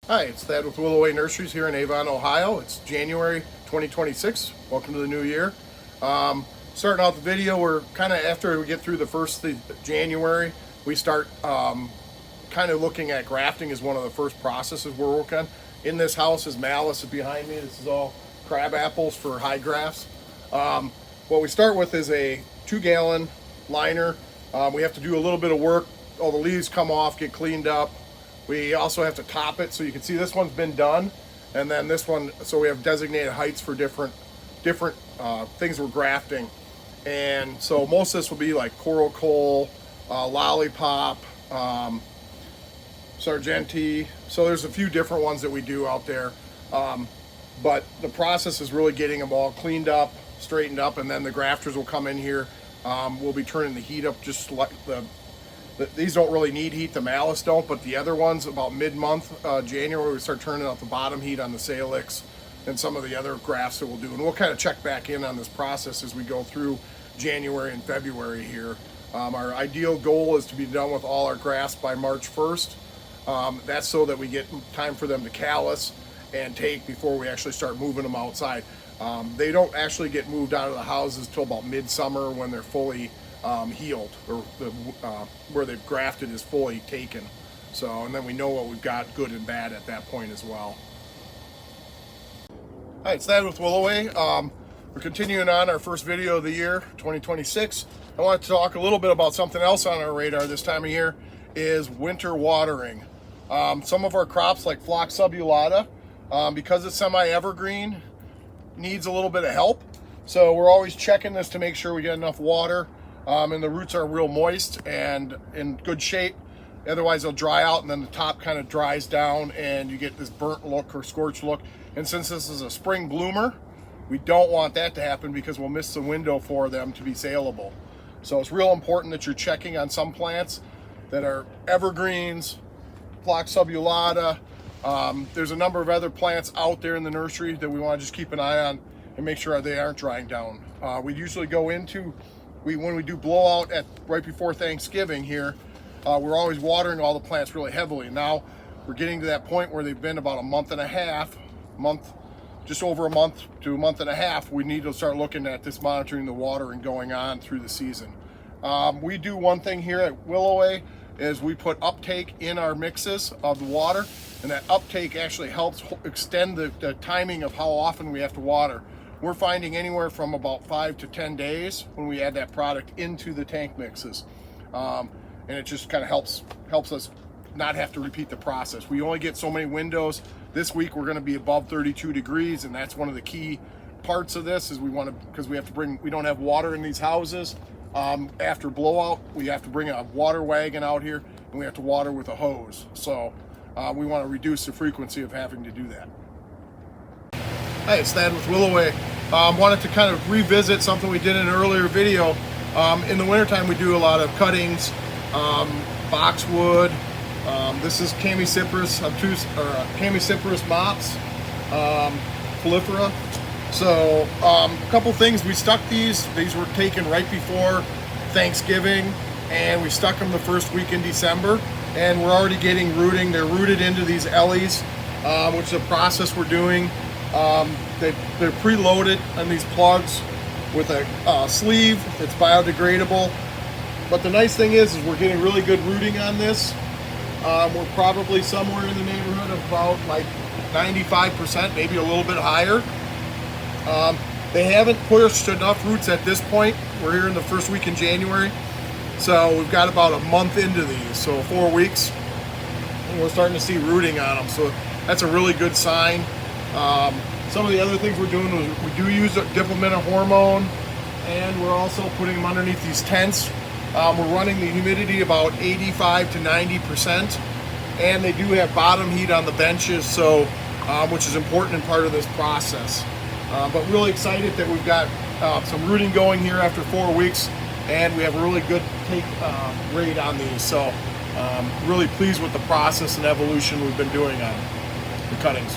Hi, it's Thad with Willow Way Nurseries here in Avon, Ohio. It's January 2026. Welcome to the new year. Starting out the video, we're kind of after we get through the first of January, we start kind of looking at grafting as one of the first processes we're working on. In this house is malice behind me. This is all crab apples for high grafts. What we start with is a 2-gallon liner. We have to do a little bit of work. All the leaves come off, get cleaned up. We also have to top it, so you can see this one's been done, and then this one, so we have designated heights for different things we're grafting. And so most of this will be like coral coal, lollipop, sargenti. So there's a few different ones that we do out there, but the process is really getting them all cleaned up, straightened up, and then the grafters will come in here. We'll be turning the heat up just like these don't really need heat, the malice don't, but the other ones about mid-month, January, we start turning out the bottom heat on the salix and some of the other grafts that we'll do. And we'll kind of check back in on this process as we go through January and February here. Our ideal goal is to be done with all our grafts by March 1st. That's so that we get time for them to callus and take before we actually start moving them outside. They don't actually get moved out of the houses till about midsummer when they're fully healed, or where they've grafted is fully taken. So, and then we know what we've got good and bad at that point as well. Hi, it's Thad with Willow Way. We're continuing on our first video of the year, 2026. I want to talk a little bit about something else on our radar this time of year, is winter watering. Some of our crops like phlox subulata, because it's semi-evergreen, needs a little bit of help. So we're always checking this to make sure we get enough water. And the roots are real moist and in good shape. Otherwise they'll dry out, and then the top kind of dries down and you get this burnt look or scorched look. And since this is a spring bloomer, we don't want that to happen because we'll miss the window for them to be saleable. So it's real important that you're checking on some plants that are evergreens, phlox subulata. There's a number of other plants out there in the nursery that we want to just keep an eye on and make sure they aren't drying down. We usually go into when we do blowout at right before Thanksgiving here, we're always watering all the plants really heavily. Now we're getting to that point where they've been about a month and a half, just over a month to a month and a half. We need to start looking at this, monitoring the water and going on through the season. We do one thing here at Willow Way is we put uptake in our mixes of the water, and that uptake actually helps extend the timing of how often we have to water. We're finding anywhere from about 5 to 10 days when we add that product into the tank mixes. And it just kind of helps us not have to repeat the process. We only get so many windows. This week we're going to be above 32 degrees, and that's one of the key parts of this is because we don't have water in these houses. After blowout, we have to bring a water wagon out here, and we have to water with a hose. So we want to reduce the frequency of having to do that. Hi, it's Thad with Willow Way. Wanted to kind of revisit something we did in an earlier video. In the wintertime, we do a lot of cuttings, boxwood. This is Chamaecyparis mops, prolifera. So a couple things, we stuck these were taken right before Thanksgiving, and we stuck them the first week in December, and we're already getting rooting. They're rooted into these ellies, which is a process we're doing. They're preloaded on these plugs with a sleeve that's biodegradable. But the nice thing is we're getting really good rooting on this. We're probably somewhere in the neighborhood of about like 95%, maybe a little bit higher. They haven't pushed enough roots at this point. We're here in the first week in January. So we've got about a month into these, so 4 weeks. And we're starting to see rooting on them. So that's a really good sign. Some of the other things we're doing is we do use a diplomental hormone, and we're also putting them underneath these tents. We're running the humidity about 85 to 90%, and they do have bottom heat on the benches, so which is important in part of this process. But really excited that we've got some rooting going here after 4 weeks, and we have a really good take rate on these. So really pleased with the process and evolution we've been doing on the cuttings.